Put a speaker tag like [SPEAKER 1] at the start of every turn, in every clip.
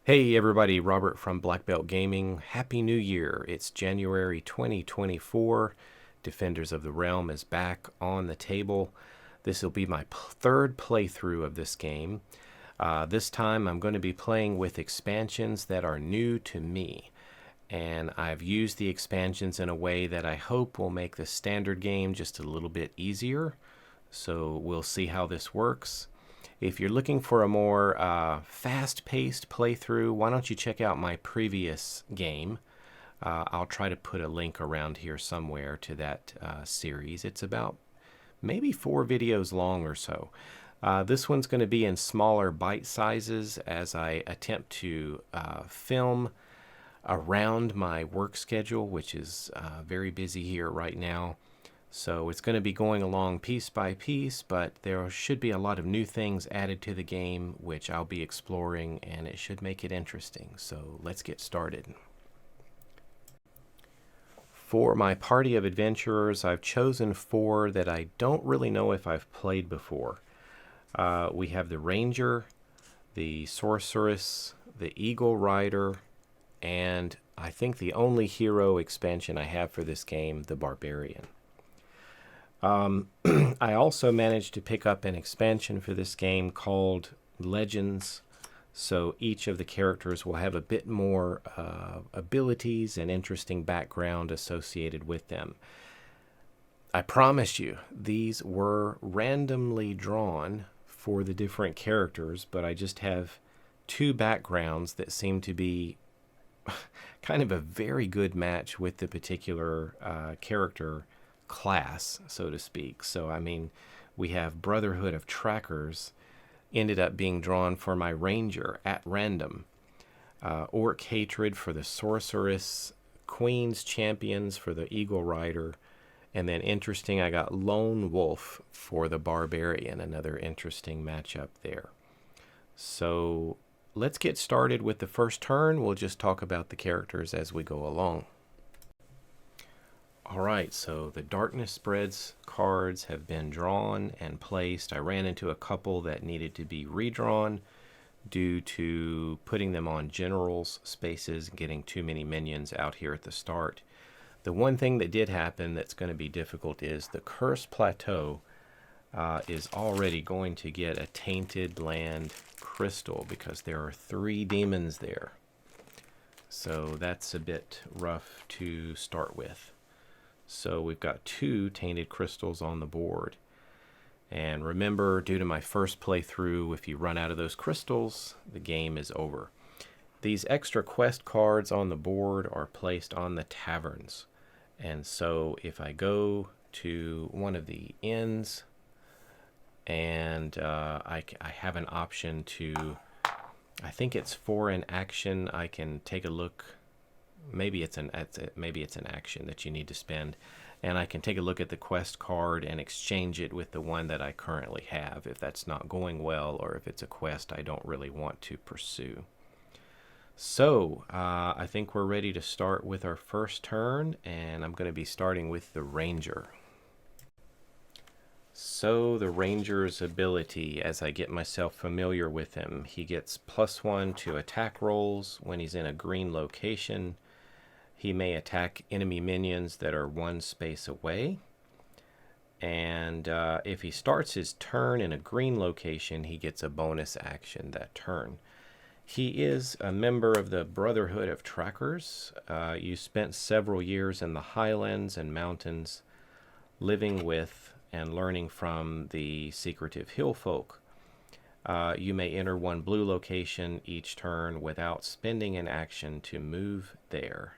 [SPEAKER 1] Hey everybody, Robert from Black Belt Gaming. Happy New Year. It's January 2024. Defenders of the Realm is back on the table. This will be my third playthrough of this game. This time I'm going to be playing with expansions that are new to me. And I've used the expansions in a way that I hope will make the standard game just a little bit easier. So we'll see how this works. If you're looking for a more fast-paced playthrough, why don't you check out my previous game. I'll try to put a link around here somewhere to that series. It's about maybe 4 videos long or so. This one's going to be in smaller bite sizes as I attempt to film around my work schedule, which is very busy here right now. So it's going to be going along piece by piece, but there should be a lot of new things added to the game, which I'll be exploring, and it should make it interesting. So let's get started. For my party of adventurers, I've chosen 4 that I don't really know if I've played before. We have the Ranger, the Sorceress, the Eagle Rider, and I think the only hero expansion I have for this game, the Barbarian. I also managed to pick up an expansion for this game called Legends, so each of the characters will have a bit more abilities and interesting background associated with them. I promise you, these were randomly drawn for the different characters, but I just have 2 backgrounds that seem to be kind of a very good match with the particular character class, so to speak. So I mean, we have Brotherhood of Trackers ended up being drawn for my Ranger at random, Orc Hatred for the Sorceress, Queen's Champions for the Eagle Rider, and then interesting, I got Lone Wolf for the Barbarian, another interesting matchup there. So let's get started with the first turn. We'll just talk about the characters as we go along. Alright, so the Darkness Spreads cards have been drawn and placed. I ran into a couple that needed to be redrawn due to putting them on generals spaces and getting too many minions out here at the start. The one thing that did happen that's going to be difficult is the Cursed Plateau is already going to get a Tainted Land Crystal because there are 3 demons there. So that's a bit rough to start with. So we've got 2 tainted crystals on the board. And remember, due to my first playthrough, if you run out of those crystals, the game is over. These extra quest cards on the board are placed on the taverns. And so if I go to one of the inns and I have an option to, I think it's for an action, I can take a look. Maybe it's an action that you need to spend, and I can take a look at the quest card and exchange it with the one that I currently have if that's not going well or if it's a quest I don't really want to pursue. So I think we're ready to start with our first turn, and I'm going to be starting with the Ranger. So the Ranger's ability, as I get myself familiar with him, he gets +1 to attack rolls when he's in a green location. He may attack enemy minions that are 1 space away. And if he starts his turn in a green location, he gets a bonus action that turn. He is a member of the Brotherhood of Trackers. You spent several years in the highlands and mountains living with and learning from the secretive hill folk. You may enter 1 blue location each turn without spending an action to move there.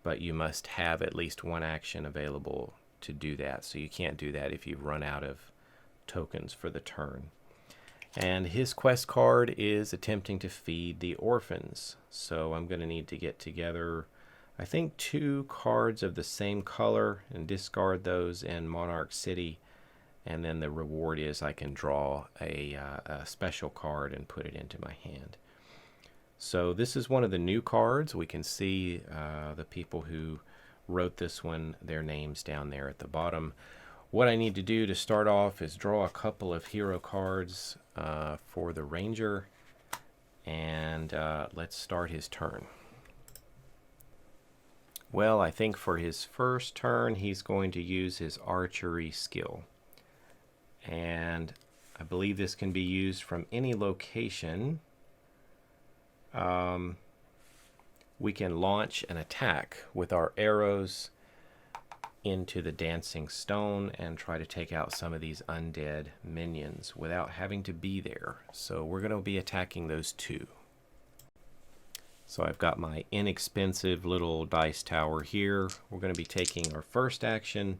[SPEAKER 1] But you must have at least 1 action available to do that. So you can't do that if you've run out of tokens for the turn. And his quest card is attempting to feed the orphans. So I'm going to need to get together, I think, 2 cards of the same color and discard those in Monarch City and then the reward is I can draw a special card and put it into my hand. So this is one of the new cards. We can see the people who wrote this one, their names down there at the bottom. What I need to do to start off is draw a couple of hero cards for the Ranger, and let's start his turn. Well, I think for his first turn, he's going to use his archery skill. And I believe this can be used from any location. We can launch an attack with our arrows into the dancing stone and try to take out some of these undead minions without having to be there. So we're going to be attacking those two. So I've got my inexpensive little dice tower here. We're going to be taking our first action,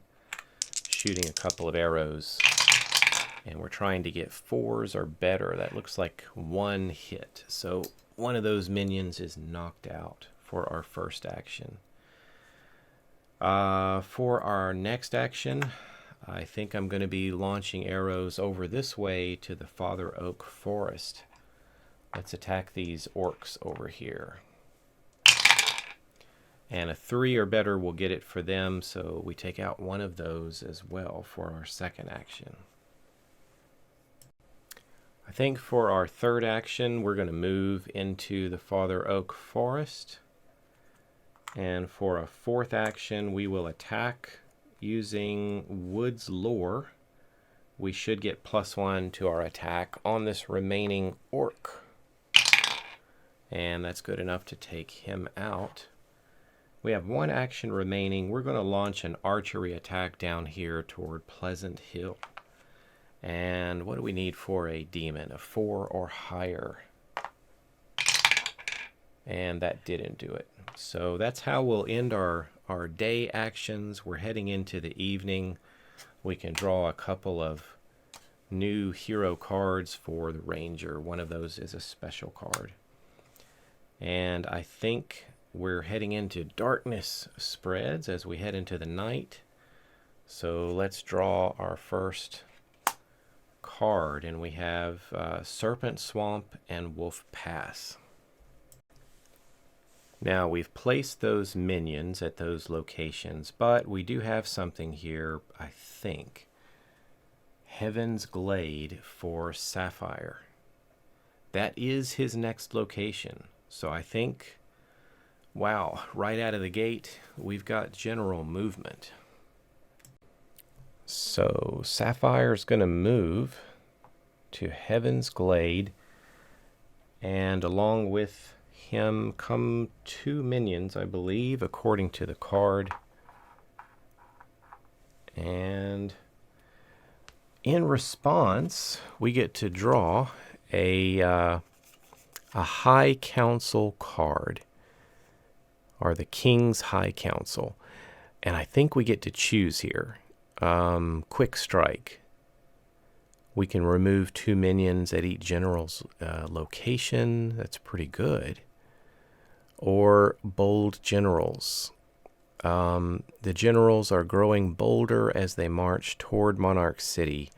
[SPEAKER 1] shooting a couple of arrows, and we're trying to get 4s or better. That looks like 1 hit. So one of those minions is knocked out for our first action. For our next action, I think I'm going to be launching arrows over this way to the Father Oak Forest. Let's attack these orcs over here. And a 3 or better will get it for them, so we take out one of those as well for our second action. I think for our third action, we're going to move into the Father Oak Forest. And for a fourth action, we will attack using Wood's Lore. We should get +1 to our attack on this remaining orc. And that's good enough to take him out. We have 1 action remaining. We're going to launch an archery attack down here toward Pleasant Hill. And what do we need for a demon? A 4 or higher. And that didn't do it. So that's how we'll end our day actions. We're heading into the evening. We can draw a couple of new hero cards for the Ranger. One of those is a special card. And I think we're heading into darkness spreads as we head into the night. So let's draw our first card. And we have Serpent Swamp and Wolf Pass. Now we've placed those minions at those locations, but we do have something here, I think. Heaven's Glade for Sapphire. That is his next location. So I think, wow, right out of the gate, we've got general movement. So Sapphire's going to move to Heaven's Glade, and along with him come 2 minions, I believe, according to the card. And in response, we get to draw a High Council card, or the King's High Council. And I think we get to choose here. Quick Strike. We can remove 2 minions at each general's location. That's pretty good. Or Bold Generals. The generals are growing bolder as they march toward Monarch City.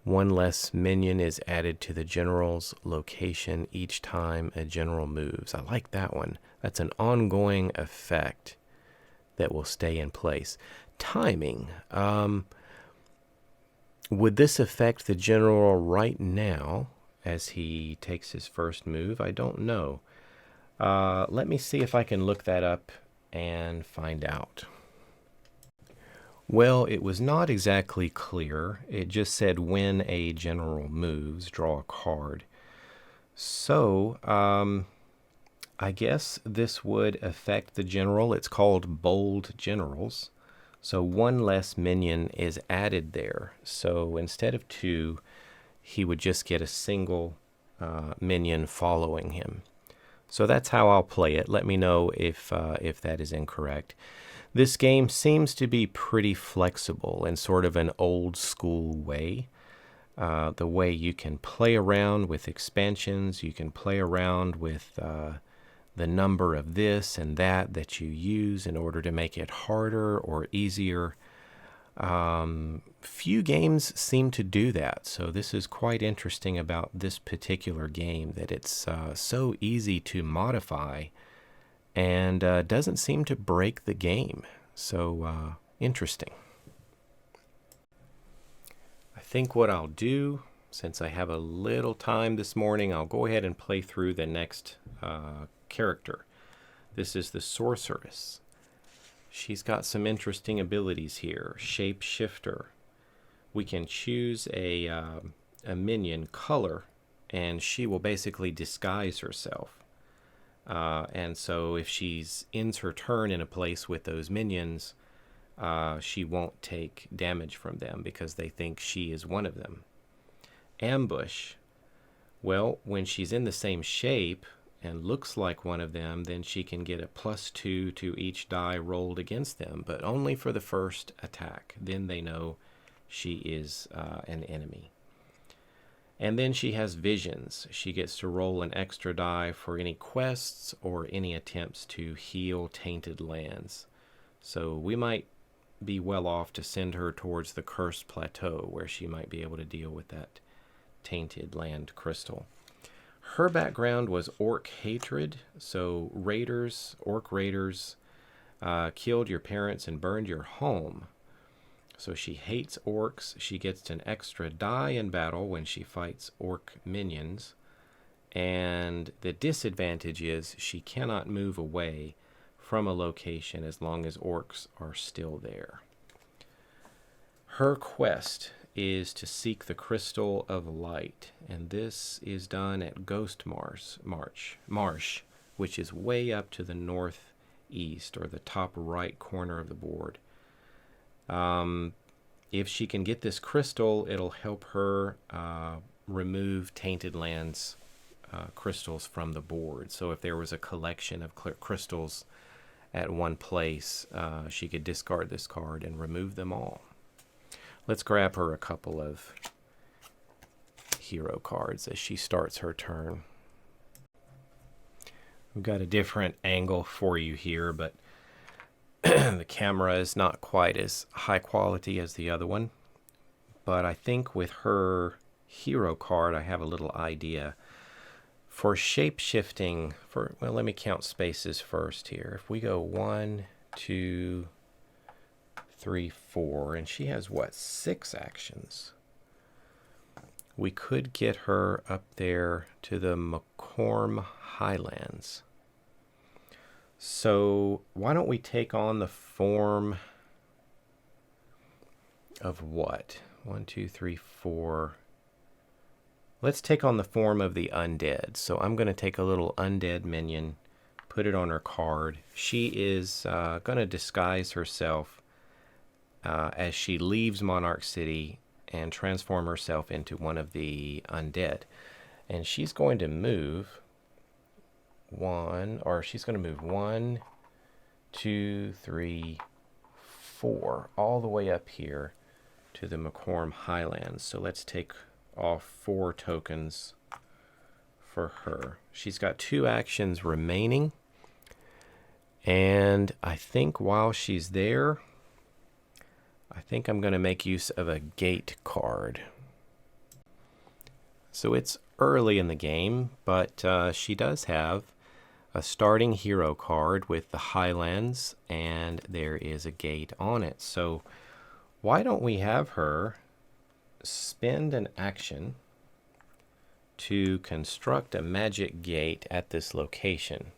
[SPEAKER 1] 1 less minion is added to the general's location each time a general moves. I like that one. That's an ongoing effect that will stay in place. Timing. Would this affect the general right now as he takes his first move? I don't know. Let me see if I can look that up and find out. Well, it was not exactly clear. It just said when a general moves, draw a card. So, I guess this would affect the general. It's called Bold Generals. So 1 less minion is added there. So instead of 2, he would just get a single minion following him. So that's how I'll play it. Let me know if that is incorrect. This game seems to be pretty flexible in sort of an old school way. The way you can play around with expansions, you can play around with the number of this and that you use in order to make it harder or easier. Few games seem to do that, so this is quite interesting about this particular game, that it's so easy to modify and doesn't seem to break the game. So interesting. I think what I'll do, since I have a little time this morning, I'll go ahead and play through the next character. This is the Sorceress. She's got some interesting abilities here. Shapeshifter. We can choose a minion color, and she will basically disguise herself. And so if she ends her turn in a place with those minions, she won't take damage from them because they think she is one of them. Ambush. Well, when she's in the same shape and looks like one of them, then she can get a +2 to each die rolled against them, but only for the first attack. Then they know she is an enemy. And then she has visions. She gets to roll an extra die for any quests or any attempts to heal tainted lands. So we might be well off to send her towards the Cursed Plateau, where she might be able to deal with that tainted land crystal. Her background was orc hatred, so orc raiders, killed your parents and burned your home. So she hates orcs. She gets an extra die in battle when she fights orc minions. And the disadvantage is she cannot move away from a location as long as orcs are still there. Her quest is to seek the Crystal of Light, and this is done at Ghost Marsh, which is way up to the northeast, or the top right corner of the board. If she can get this crystal, it'll help her remove Tainted Lands crystals from the board. So if there was a collection of crystals at one place, she could discard this card and remove them all. Let's grab her a couple of hero cards as she starts her turn. We've got a different angle for you here, but the camera is not quite as high quality as the other one. But I think with her hero card, I have a little idea. For shape-shifting, well, let me count spaces first here. If we go 1, 2, 3, 4, and she has, 6 actions. We could get her up there to the McCorm Highlands. So why don't we take on the form of what? 1, 2, 3, 4. Let's take on the form of the undead. So I'm going to take a little undead minion, put it on her card. She is going to disguise herself as she leaves Monarch City and transform herself into one of the undead. And she's going to move she's going to move 1, 2, 3, 4, all the way up here to the McCorm Highlands. So let's take off 4 tokens for her. She's got 2 actions remaining. And I think while she's there, I think I'm going to make use of a gate card. So it's early in the game, but she does have a starting hero card with the Highlands, and there is a gate on it. So why don't we have her spend an action to construct a magic gate at this location.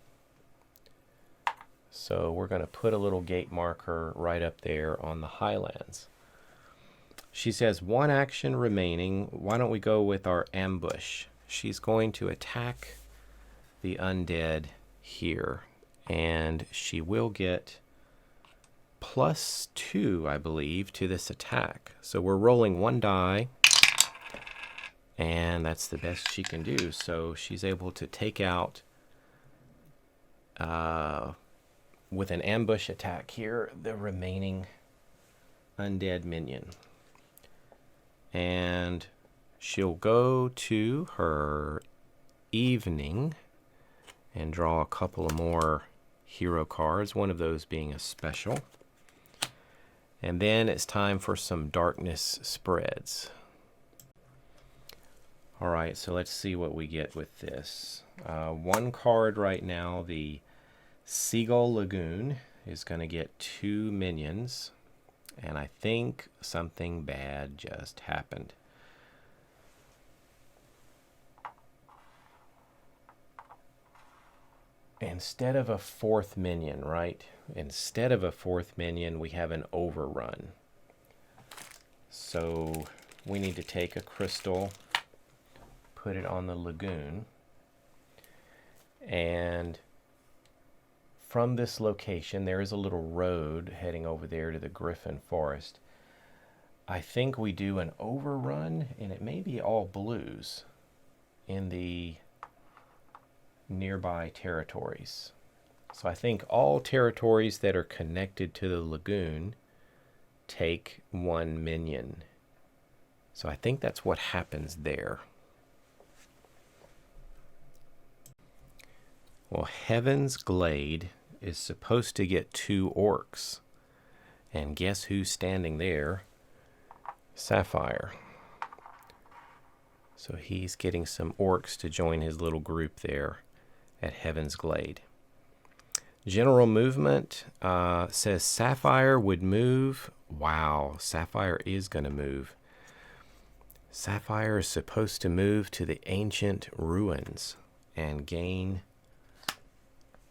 [SPEAKER 1] So we're going to put a little gate marker right up there on the Highlands. She says 1 action remaining. Why don't we go with our ambush? She's going to attack the undead here, and she will get +2, I believe, to this attack. So we're rolling 1 die, and that's the best she can do. So she's able to take out, with an ambush attack here, the remaining undead minion. And she'll go to her evening and draw a couple of more hero cards, one of those being a special. And then it's time for some darkness spreads. All right, so let's see what we get with this. One card right now, the Seagull Lagoon, is going to get 2 minions. And I think something bad just happened. Instead of a 4th minion, right? Instead of a 4th minion, we have an overrun. So we need to take a crystal, put it on the lagoon, and from this location, there is a little road heading over there to the Griffin Forest. I think we do an overrun, and it may be all blues in the nearby territories. So I think all territories that are connected to the lagoon take 1 minion. So I think that's what happens there. Well, Heaven's Glade is supposed to get 2 orcs. And guess who's standing there? Sapphire. So he's getting some orcs to join his little group there at Heaven's Glade. General movement says Sapphire would move. Wow, Sapphire is going to move. Sapphire is supposed to move to the ancient ruins and gain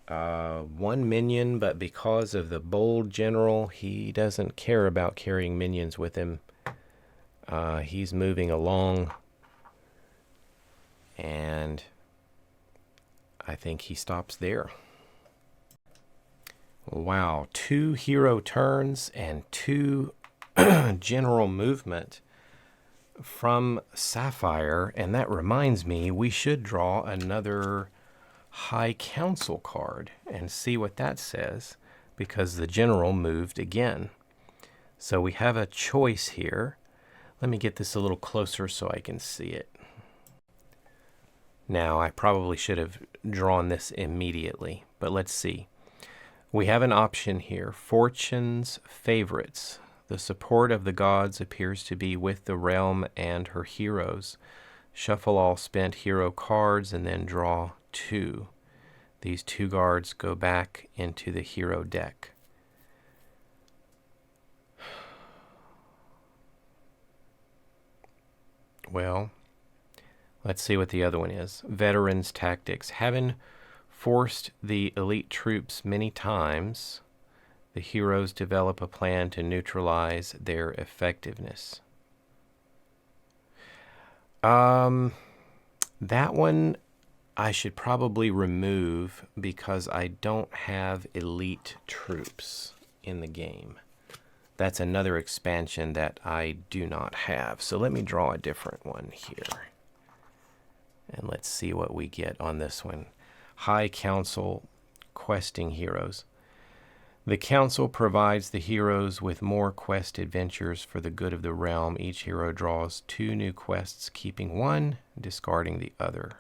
[SPEAKER 1] 1 minion, but because of the bold general, he doesn't care about carrying minions with him. He's moving along, and I think he stops there. Wow, 2 hero turns and 2 general movement from Sapphire, and that reminds me, we should draw another High Council card and see what that says, because the general moved again. So we have a choice here. Let me get this a little closer so I can see it. Now, I probably should have drawn this immediately, but let's see. We have an option here, Fortune's Favorites. The support of the gods appears to be with the realm and her heroes. Shuffle all spent hero cards and then draw 2. These 2 cards go back into the hero deck. Well, let's see what the other one is. Veterans Tactics. Having forced the elite troops many times, the heroes develop a plan to neutralize their effectiveness. That one I should probably remove because I don't have elite troops in the game. That's another expansion that I do not have. So let me draw a different one here. And let's see what we get on this one. High Council Questing Heroes. The Council provides the heroes with more quest adventures for the good of the realm. Each hero draws 2 new quests, keeping 1, discarding the other.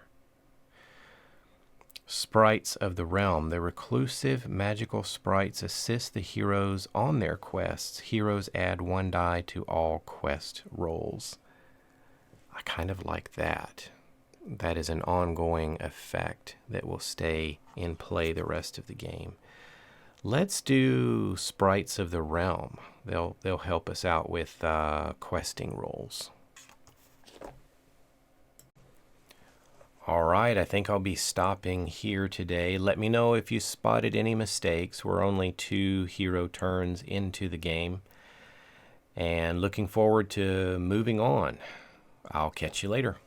[SPEAKER 1] Sprites of the Realm. The reclusive magical sprites assist the heroes on their quests. Heroes add 1 die to all quest rolls. I kind of like that. That is an ongoing effect that will stay in play the rest of the game. Let's do Sprites of the Realm. They'll help us out with questing rolls. All right, I think I'll be stopping here today. Let me know if you spotted any mistakes. We're only 2 hero turns into the game, and looking forward to moving on. I'll catch you later.